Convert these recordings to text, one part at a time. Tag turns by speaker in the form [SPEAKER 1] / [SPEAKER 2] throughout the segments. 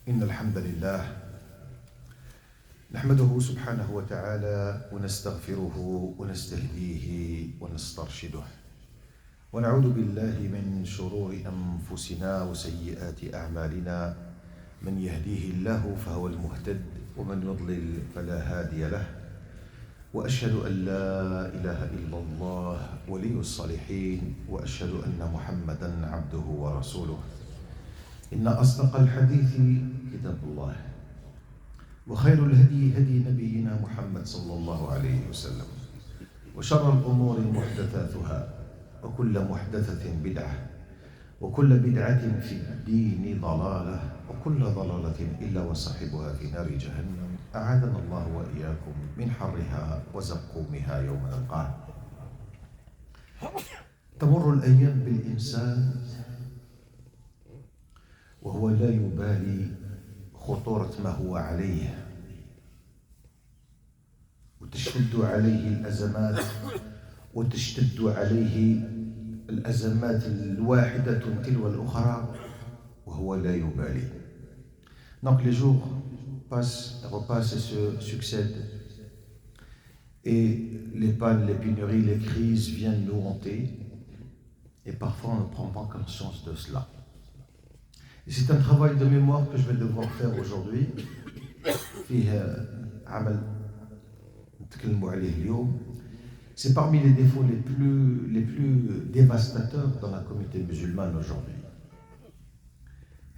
[SPEAKER 1] إن الحمد لله نحمده سبحانه وتعالى ونستغفره ونستهديه ونسترشده ونعوذ بالله من شرور أنفسنا وسيئات أعمالنا من يهديه الله فهو المهتد ومن يضلل فلا هادي له وأشهد أن لا إله إلا الله ولي الصالحين وأشهد أن محمدا عبده ورسوله إن أصدق الحديث كتاب الله وخير الهدي هدي نبينا محمد صلى الله عليه وسلم وشر الأمور محدثاتها وكل محدثة بدعة وكل بدعة في الدين ضلالة وكل ضلالة إلا وصاحبها في نار جهنم أعاذنا الله وإياكم من حرها وزقومها يوم نلقاه. تمر الأيام بالإنسان وهو لا يبالي خطورة ما هو عليه وتشتد عليه الأزمات وتشتد عليه الأزمات الواحدة تلو الأخرى وهو لا يبالي. Donc les jours passent, repassent et se succèdent et les pannes, les pénuries, les crises viennent nous hanter et parfois on ne prend pas conscience de cela. Et c'est un travail de mémoire que je vais devoir faire aujourd'hui. C'est parmi les défauts les plus dévastateurs dans la communauté musulmane aujourd'hui.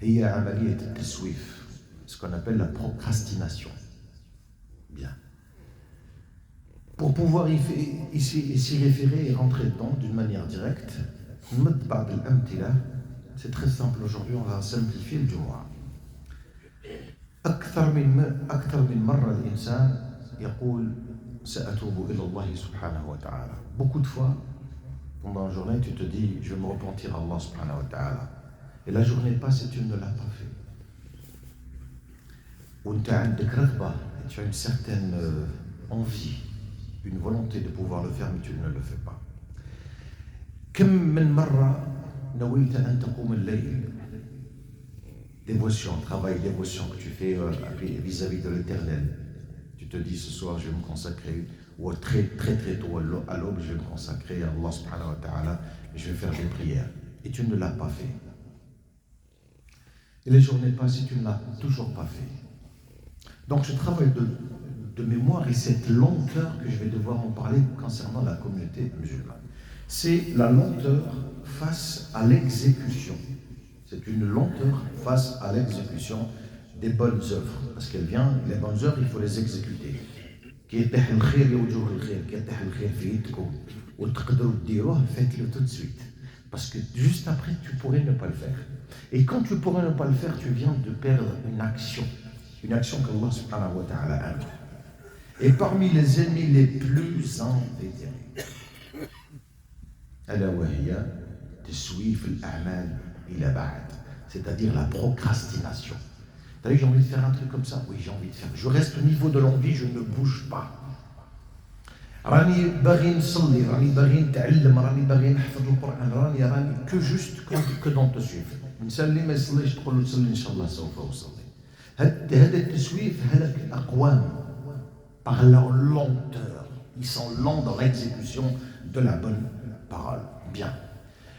[SPEAKER 1] هي عملية التسويف, ce qu'on appelle la procrastination. Bien. Pour pouvoir s'y référer et rentrer dedans d'une manière directe, c'est très simple aujourd'hui, on va simplifier le Jumu'ah. أكثر من مرة الإنسان يقول سأتوب إلى الله سبحانه وتعالى. Beaucoup de fois, pendant la journée, tu te dis je vais me repentir à Allah subhanahu wa ta'ala. Et la journée passe et tu ne l'as pas fait. Ou tu as une certaine envie, une volonté de pouvoir le faire, mais tu ne le fais pas. كم من مرة نويت أن تقوم الليل. Dévotion, travail, dévotion que tu fais vis-à-vis de l'Éternel. Tu te dis ce soir je vais me consacrer, ou très tôt à l'aube je vais me consacrer à Allah subhanahu wa ta'ala et je vais faire des prières. Et tu ne l'as pas fait. Et les journées passent et tu ne l'as toujours pas fait. Donc ce travail de mémoire et cette lenteur que je vais devoir en parler concernant la communauté musulmane. C'est la lenteur face à l'exécution. C'est une lenteur face à l'exécution des bonnes œuvres. Parce qu'elle vient, les bonnes œuvres, il faut les exécuter. Faites-le tout de suite. Parce que juste après, tu pourrais ne pas le faire. Et quand tu pourrais ne pas le faire, tu viens de perdre une action qu'Allah subhanahu wa ta'ala aime. Et parmi les ennemis les plus invétérés, c'est-à-dire la procrastination. T'as vu, j'ai envie de faire un truc comme ça? Oui, j'ai envie de faire. Je reste au niveau de l'envie, je ne bouge pas. راني باغي نصلي, راني باغي نتعلم, راني باغي نحفظ القرآن, راني que juste que dans te suivre. الإنسان اللي ما يصليش تقول له صلي إن شاء الله سوف أصلي. هذا التسويف هلك الأقوام par leur lenteur. Ils sont lents dans l'exécution de la bonne parole. Bien.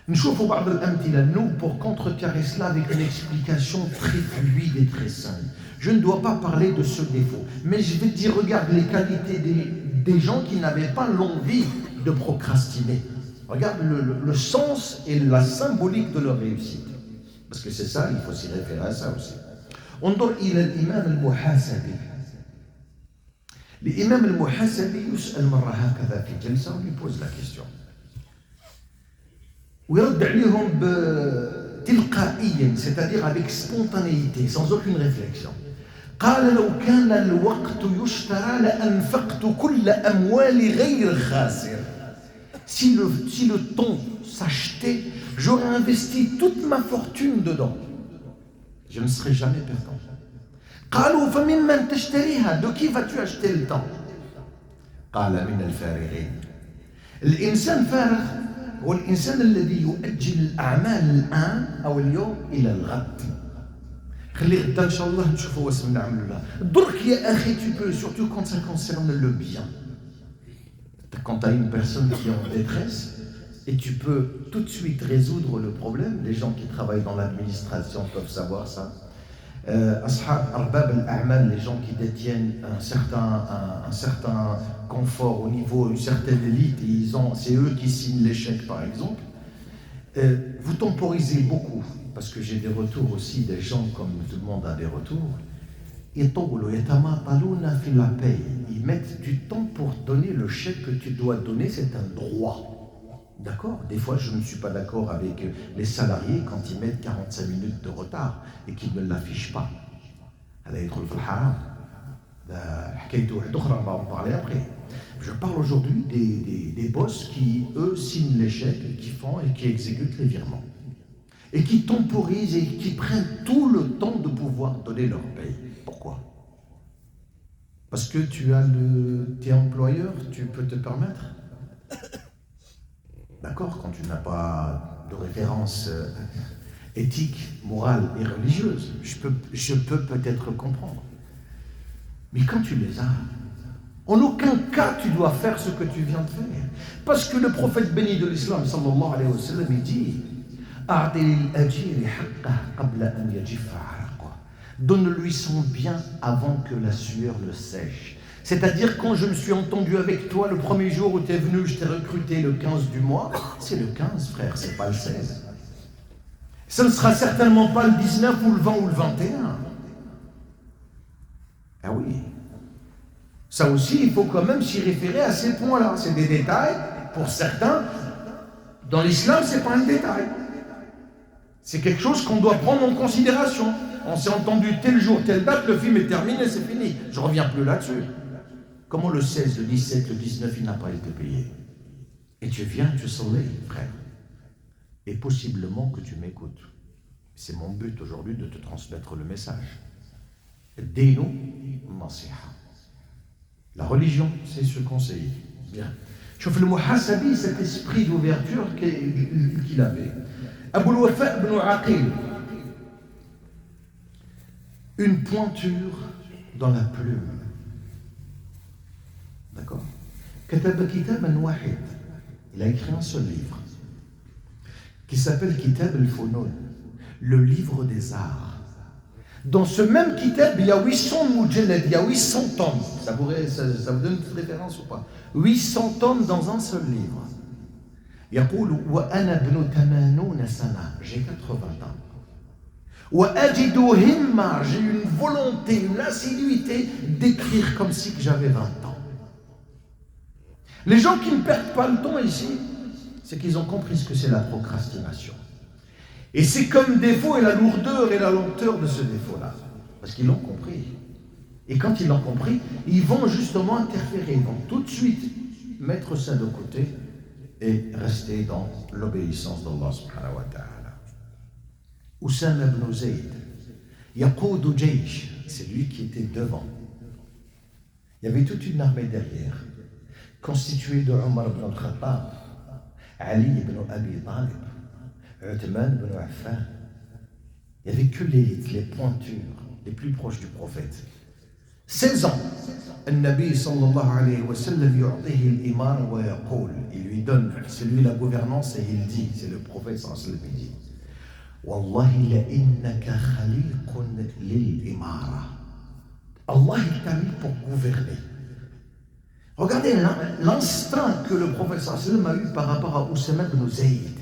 [SPEAKER 1] نشوفوا بعض الأمثلة. Nous, pour contrecarrer cela avec une explication très fluide et très simple. Je ne dois pas parler de ce défaut, mais je vais dire, regarde les qualités des gens qui n'avaient pas l'envie de procrastiner. Regarde le sens et la symbolique de leur réussite. Parce que c'est ça, il faut s'y référer à ça aussi. انظر إلى الإمام المحاسبي. الإمام المحاسبي يسأل مرة هكذا في جلسة on lui pose la question. ويرد عليهم بتلقائيا, c'est-à-dire avec spontanéité, sans aucune réflexion. قال لو كان الوقت يشترى لأنفقت كل أموالي غير خاسر. Si le temps s'achetait, j'aurais investi toute ma fortune dedans. Je ne serai jamais perdant. قالوا فممن تشتريها? De qui vas-tu acheter le temps? قال من الفارغين. الإنسان فارغ هو الإنسان الذي يؤجل الأعمال الآن أو اليوم إلى الغد. خلي غدا ان شاء الله نشوفوا واش نعملوا لها. درك يا اخي tu peux, surtout quand ça concerne le bien. Quand tu as une personne qui est en détresse et tu peux tout de suite résoudre le problème, les gens qui travaillent dans l'administration peuvent savoir ça. Ashab arbab al-a'mal, les gens qui détiennent un certain confort au niveau, une certaine élite, c'est eux qui signent les chèques par exemple. Vous temporisez beaucoup, parce que j'ai des retours aussi des gens, comme tout le monde a des retours. Ils mettent du temps pour donner le chèque que tu dois donner, c'est un droit. D'accord? Des fois, je ne suis pas d'accord avec les salariés quand ils mettent 45 minutes de retard et qu'ils ne l'affichent pas. On va en parler après. Je parle aujourd'hui des boss qui, eux, signent les chèques, qui font et qui exécutent les virements. Et qui temporisent et qui prennent tout le temps de pouvoir donner leur paye. Pourquoi? Parce que tu es employeur, tu peux te permettre. D'accord? Quand tu n'as pas de référence éthique, morale et religieuse, je peux peut-être comprendre. Mais quand tu les as, en aucun cas tu dois faire ce que tu viens de faire. Parce que le prophète béni de l'islam, sallallahu alayhi wa sallam, il dit donne-lui son bien avant que la sueur le sèche. C'est-à-dire, quand je me suis entendu avec toi le premier jour où tu es venu, je t'ai recruté le 15 du mois, c'est le 15, frère, c'est pas le 16. Ce ne sera certainement pas le 19 ou le 20 ou le 21. Ah oui. Ça aussi, il faut quand même s'y référer à ces points-là. C'est des détails, pour certains. Dans l'islam, c'est pas un détail. C'est quelque chose qu'on doit prendre en considération. On s'est entendu tel jour, telle date, le film est terminé, c'est fini. Je ne reviens plus là-dessus. Comment le 16, le 17, le 19, il n'a pas été payé? Et tu viens, tu soleil, frère. Et possiblement que tu m'écoutes. C'est mon but aujourd'hui de te transmettre le message. Dinu nasiha. La religion, c'est ce conseil. Bien. Je fais le muhasabi, cet esprit d'ouverture qu'il avait. Abu al-Wafa ibn Aqil. Une pointure dans la plume. D'accord? Il a écrit un seul livre qui s'appelle Kitab al-Funun, le livre des arts. Dans ce même kitab, il y a 800 mujallad, il y a 800 tomes. Ça vous donne une référence ou pas? 800 tomes dans un seul livre. يقول وأنا ابن 80 سنة, j'ai 80 ans. وأجد همة, j'ai une volonté, une assiduité d'écrire comme si j'avais 20 ans. Les gens qui ne perdent pas le temps ici, c'est qu'ils ont compris ce que c'est la procrastination. Et c'est comme défaut et la lourdeur et la lenteur de ce défaut-là. Parce qu'ils l'ont compris. Et quand ils l'ont compris, ils vont justement interférer. Ils vont tout de suite mettre ça de côté et rester dans l'obéissance d'Allah subhanahu wa ta'ala. Oussama ibn Zayd, Yaqoud Jaysh, c'est lui qui était devant. Il y avait toute une armée derrière, constituée de Omar ibn al-Khattab, Ali ibn Abi Talib, Uthman ibn Affan. Il n'y avait que l'élite, les pointures, les plus proches du prophète. 16 ans, النبي صلى الله عليه وسلم يعطيه الإمارة ويقول, il lui donne, c'est lui la gouvernance et il dit, c'est le prophète صلى الله عليه وسلم, il dit والله لإنك خليق للإمارة. Allah il t'a mis pour gouverner. Regardez l'instinct que le prophète صلى الله عليه وسلم a eu par rapport à Oussama ibn Zayd.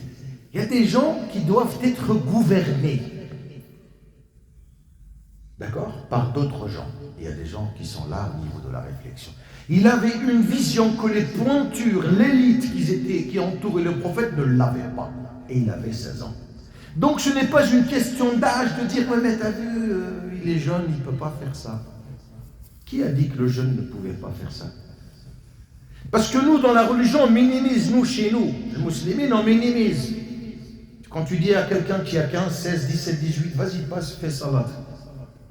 [SPEAKER 1] Il y a des gens qui doivent être gouvernés. D'accord? Par d'autres gens. Il y a des gens qui sont là au niveau de la réflexion. Il avait une vision que les pointures, l'élite qui entouraient le prophète ne l'avaient pas. Et il avait 16 ans. Donc ce n'est pas une question d'âge de dire ouais, mais t'as vu, il est jeune, il ne peut pas faire ça. Qui a dit que le jeune ne pouvait pas faire ça? Parce que nous, dans la religion, on minimise, nous, chez nous, les musulmans, on minimise. Quand tu dis à quelqu'un qui a 15, 16, 17, 18, vas-y, passe, fais salat.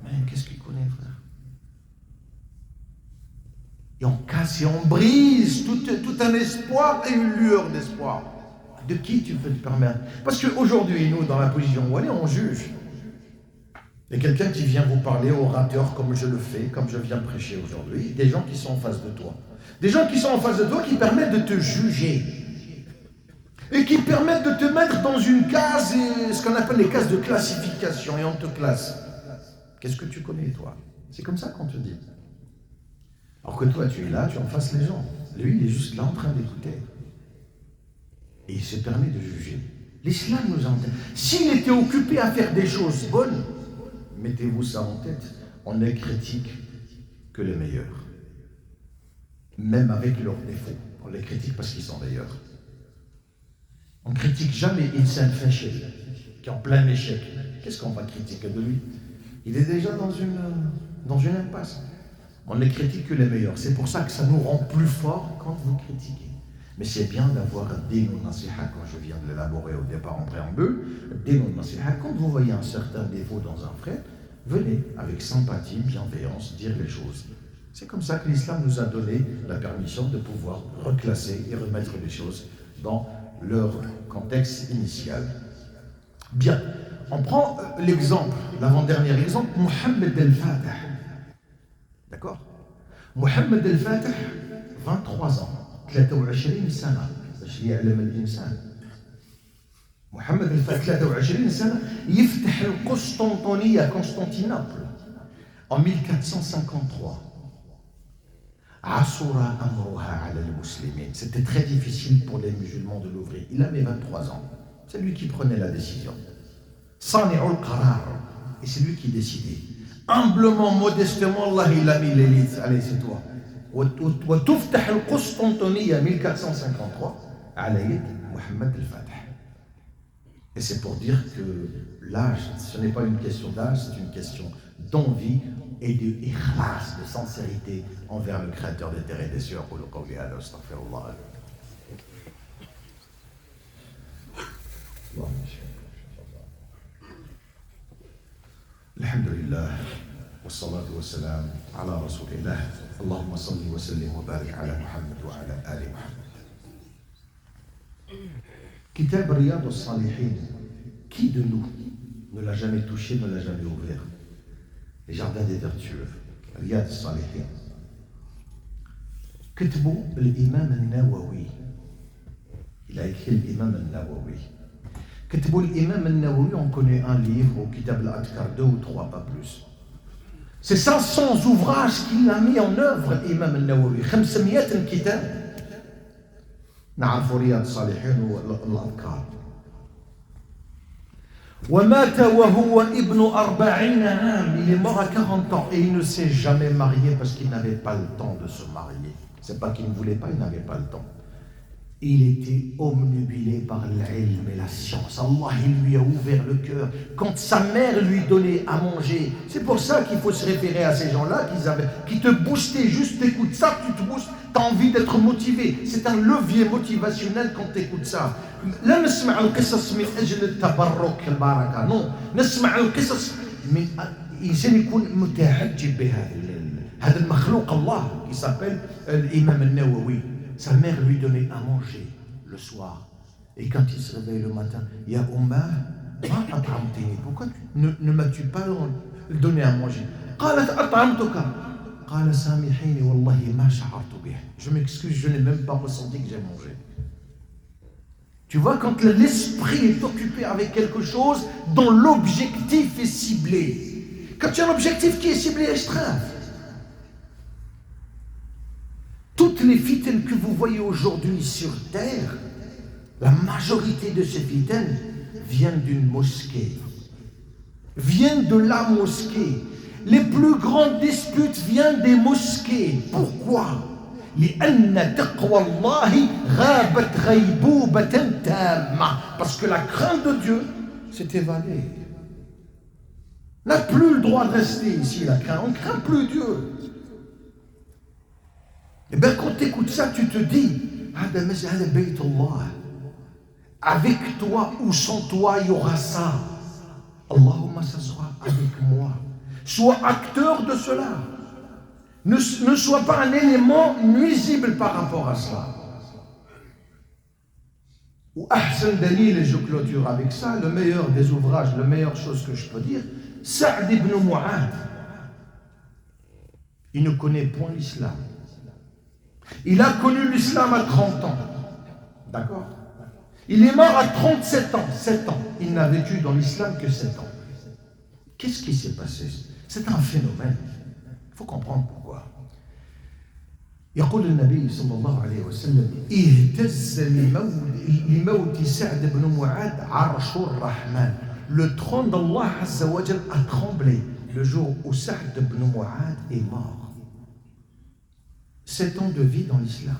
[SPEAKER 1] Mais qu'est-ce qu'il connaît, frère? Et on casse et on brise tout un espoir et une lueur d'espoir. De qui tu peux te permettre? Parce qu'aujourd'hui, nous, dans la position où on est, on juge. Et quelqu'un qui vient vous parler, orateur, comme je le fais, comme je viens prêcher aujourd'hui, des gens qui sont en face de toi. Des gens qui sont en face de toi qui permettent de te juger. Et qui permettent de te mettre dans une case, ce qu'on appelle les cases de classification, et on te classe. Qu'est-ce que tu connais, toi? C'est comme ça qu'on te dit. Alors que toi, tu es là, tu es en face les gens. Lui, il est juste là en train d'écouter. Et il se permet de juger. L'islam nous entend. S'il était occupé à faire des choses bonnes, mettez-vous ça en tête, on ne critique que les meilleurs. Même avec leurs défauts. On les critique parce qu'ils sont meilleurs. On ne critique jamais Insan Fachel, qui est en plein échec. Qu'est-ce qu'on va critiquer de lui? Il est déjà dans une impasse. On ne critique que les meilleurs. C'est pour ça que ça nous rend plus forts quand vous critiquez. Mais c'est bien d'avoir des nasiha, comme je viens de l'élaborer au départ en préambule, des nasiha. Quand vous voyez un certain défaut dans un frère, venez avec sympathie, bienveillance, dire les choses. C'est comme ça que l'islam nous a donné la permission de pouvoir reclasser et remettre les choses dans leur contexte initial. Bien, on prend l'exemple, l'avant-dernier exemple, Mohamed El-Fatih. D'accord? Mohamed El-Fatih, 23 ans, 23 سنة باش يعلم الإنسان. محمد الفاتح 23 سنة يفتح القسطنطينية Constantinople en 1453. عصر أمرها على المسلمين. C'était très difficile pour les musulmans de l'ouvrir. Il avait 23 ans. C'est lui qui prenait la décision. صانع القرار. Et c'est lui qui décidait. Humblement, modestement, Allah il a mis l'élite. Allez, c'est toi. وتفتح القسطنطينية 1453 على يد محمد الفاتح. Et c'est pour dire que l'âge, ce n'est pas une question d'âge, c'est une question d'envie et de ikhlas, de sincérité envers le Créateur des terres et des cieux. Alhamdulillah, wassalatu wassalam ala rasulillah. Allahumma salli wa sallim wa barik ala Muhammad wa ala ali Muhammad. Kitab Riyad al-Salihin, qui de nous ne l'a jamais touché, ne l'a jamais ouvert? Les jardins des vertueux, Riyad al-Salihin. كتبوا الإمام النووي. Il a écrit l'imam al-Nawawi. كتبوا الإمام النووي, on connaît un livre au Kitab al-Adkar, 2 ou 3, pas plus. C'est 500 ouvrages qu'il a mis en œuvre, l'imam al-Nawawi. 500 كتاب. نعرف رياض الصالحين والأذكار. ومات وهو ابن 40 عام. Il est mort à 40 ans et il ne s'est jamais marié parce qu'il n'avait pas le temps de se marier. C'est pas qu'il ne voulait pas, il n'avait pas le temps. Il était omnubilé par l'ilm et la science. Allah, il lui a ouvert le cœur. Quand sa mère lui donnait à manger, c'est pour ça qu'il faut se référer à ces gens-là qui te boostaient. Juste t'écoutes ça, tu te boostes, t'as envie d'être motivé. C'est un levier motivationnel quand t'écoutes ça. لا نسمع القصص من أجل التبرك البركة. Non, نسمع القصص من إنسان يكون متعجب بهذا المخلوق الله qui s'appelle l'imam al-Nawawi. Sa mère lui donnait à manger le soir. Et quand il se réveille le matin, Ya Ummah, pourquoi ne m'as-tu pas donné à manger? Je m'excuse, je n'ai même pas ressenti que j'ai mangé. Tu vois, quand l'esprit est occupé avec quelque chose dont l'objectif est ciblé. Quand tu as un objectif qui est ciblé, extrême. Toutes les fitaines que vous voyez aujourd'hui sur terre, la majorité de ces fitaines viennent d'une mosquée, viennent de la mosquée. Les plus grandes disputes viennent des mosquées. Pourquoi? Parce que la crainte de Dieu s'est évanouie. On n'a plus le droit de rester ici, la crainte. On ne craint plus Dieu. Et bien quand tu écoutes ça, tu te dis, avec toi ou sans toi, il y aura ça. Allahumma s'assoit avec moi. Sois acteur de cela. Ne sois pas un élément nuisible par rapport à cela. Ou Ahsan Dalil, et je clôture avec ça, le meilleur des ouvrages, la meilleure chose que je peux dire, Sa'd ibn Mu'adh, il ne connaît point l'islam. Il a connu l'islam à 30 ans. D'accord? Il est mort à 37 ans. 7 ans. Il n'a vécu dans l'islam que 7 ans. Qu'est-ce qui s'est passé? C'est un phénomène. Il faut comprendre pourquoi. يقول النبي صلى الله عليه وسلم اهتز لموت سعد بن معاذ عرش الرحمن. Le trône d'Allah Azza wa Jal a tremblé le jour où Sa'd ibn Mu'adh est mort. 7 ans de vie dans l'islam.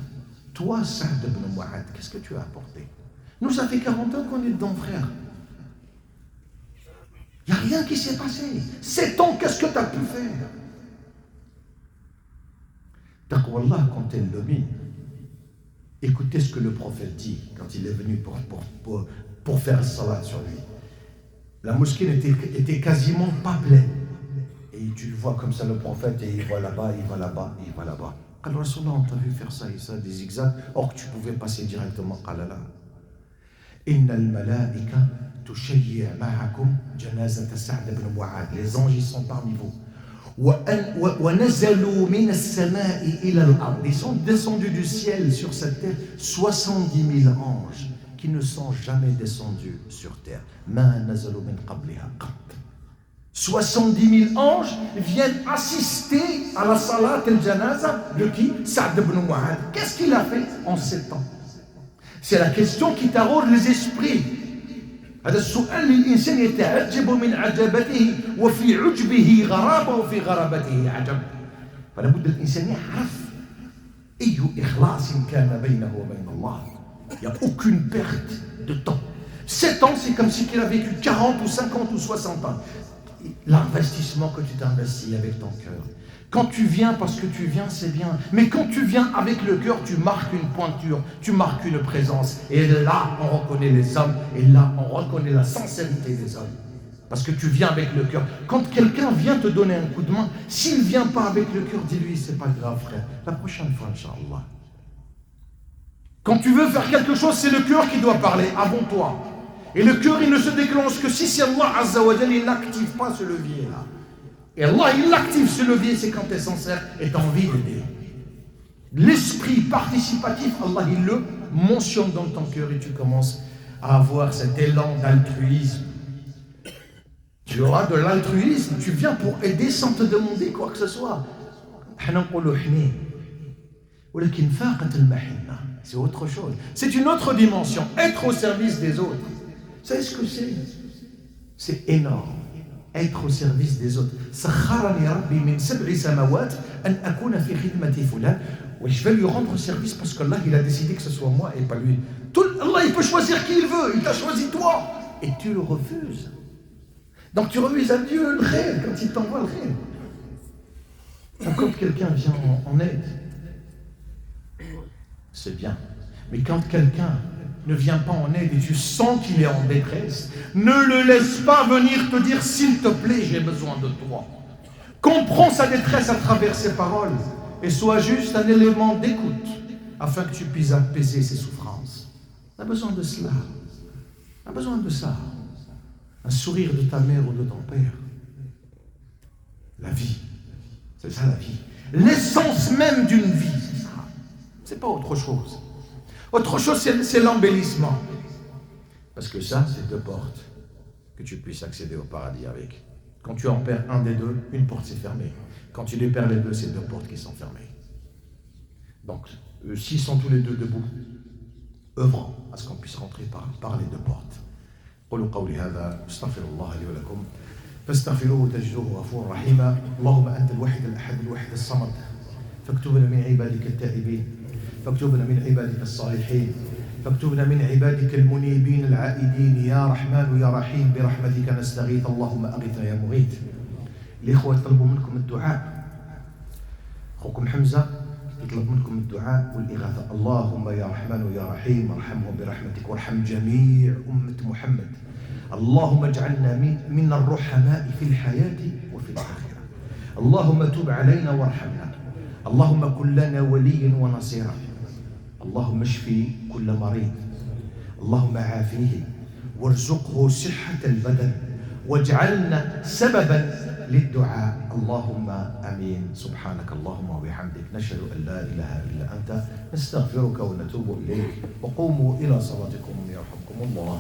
[SPEAKER 1] Toi, Sa'd ibn Mu'adh, qu'est-ce que tu as apporté? Nous, ça fait 40 ans qu'on est dedans, frère. Il n'y a rien qui s'est passé. 7 ans, qu'est-ce que tu as pu faire? Taqwallah, quand elle domine, écoutez ce que le prophète dit quand il est venu pour faire salat sur lui. La mosquée était quasiment pas pleine. Et tu le vois comme ça, le prophète, et il va là-bas, il va là-bas, il va là-bas. Alors, Rasulallah, on t'a vu faire ça et ça, des zigzags, or que tu pouvais passer directement. Qalala. Inna al-malaika tushayyi' ma'akum janazata Sa'd ibn Mu'adh. Les anges, ils sont parmi vous. وَنَزَلُوا مِنَ السَّمَاءِ إِلَى الْأَرْضِ. Ils sont descendus du ciel sur cette terre 70 000 anges qui ne sont jamais descendus sur terre. مَا نَزَلُوا مِنْ قَبْلِهَا قَطْ. 70 000 anges viennent assister à la salat al-janaza de qui? Sa'd ibn Mu'adh. Qu'est-ce qu'il a fait en 7 ans? C'est la question qui taraude les esprits. هذا السؤال للإنسان يتعجب من عجبته وفي عجبه غرابة وفي غرابته عجب. فلا بد الإنسان يعرف أي إخلاص كان بينه وبين الله. Il n'y a aucune perte de temps. 7 ans, c'est comme si il a vécu 40 ou 50 ou 60 ans. L'investissement que tu t'investis avec ton cœur. Quand tu viens parce que tu viens, c'est bien. Mais quand tu viens avec le cœur, tu marques une pointure, tu marques une présence. Et là, on reconnaît les hommes. Et là, on reconnaît la sincérité des hommes. Parce que tu viens avec le cœur. Quand quelqu'un vient te donner un coup de main, s'il ne vient pas avec le cœur, dis-lui, c'est pas grave, frère. La prochaine fois, Inch'Allah. Quand tu veux faire quelque chose, c'est le cœur qui doit parler avant toi. Et le cœur, il ne se déclenche que si c'est Allah Azza wa Jal, il n'active pas ce levier-là. Et Allah, il active ce levier, c'est quand tu es sincère et tu as envie d'aider. L'esprit participatif, Allah, il le mentionne dans ton cœur et tu commences à avoir cet élan d'altruisme. Tu auras de l'altruisme, tu viens pour aider sans te demander quoi que ce soit. C'est autre chose. C'est une autre dimension. Être au service des autres. Vous savez ce que c'est? C'est énorme. Être au service des autres. سخرني ربي من 7 سماوات أن أكون في خدمة فلان. Je vais lui rendre service parce que Allah, il a décidé que ce soit moi et pas lui. Allah, il peut choisir qui il veut. Il t'a choisi toi. Et tu le refuses. Donc tu refuses à Dieu le rêve quand il t'envoie le rêve. Donc quand quelqu'un vient en aide, c'est bien. Mais quand quelqu'un ne vient pas en aide et tu sens qu'il est en détresse, ne le laisse pas venir te dire s'il te plaît, j'ai besoin de toi. Comprends sa détresse à travers ses paroles et sois juste un élément d'écoute afin que tu puisses apaiser ses souffrances. On a besoin de cela. On a besoin de ça. Un sourire de ta mère ou de ton père. La vie. C'est ça la vie. L'essence même d'une vie, c'est ça. C'est pas autre chose. Autre chose, c'est l'embellissement. Parce que ça, c'est 2 portes que tu puisses accéder au paradis avec. Quand tu en perds un des deux, une porte s'est fermée. Quand tu les perds les deux, c'est 2 portes qui sont fermées. Donc, s'ils sont tous les deux debout, œuvrons à ce qu'on puisse rentrer par les 2 portes. قولوا قولي هذا استغفر الله لي ولكم فاستغفروه تجدوه غفورا رحيما اللهم انت الوحيد الاحد الوحيد الصمد فاكتبنا من عبادك التائبين فاكتبنا من عبادك الصالحين فاكتبنا من عبادك المنيبين العائدين يا رحمن يا رحيم برحمتك نستغيث اللهم اغثنا يا مغيث. الاخوه يطلبوا منكم الدعاء. اخوكم حمزه يطلب منكم الدعاء والإغاثة. اللهم يا رحمن يا رحيم ارحمهم برحمتك وارحم جميع أمة محمد. اللهم اجعلنا من الرحماء في الحياة وفي الآخرة. اللهم تب علينا وارحمنا. اللهم كن لنا وليا ونصيرا. اللهم اشفي كل مريض. اللهم عافيه وارزقه صحة البدن واجعلنا سببا للدعاء. اللهم آمين. سبحانك اللهم وبحمدك، نشهد أن لا إله إلا أنت، نستغفرك ونتوب إليك. وقوموا إلى صلاتكم يرحمكم الله.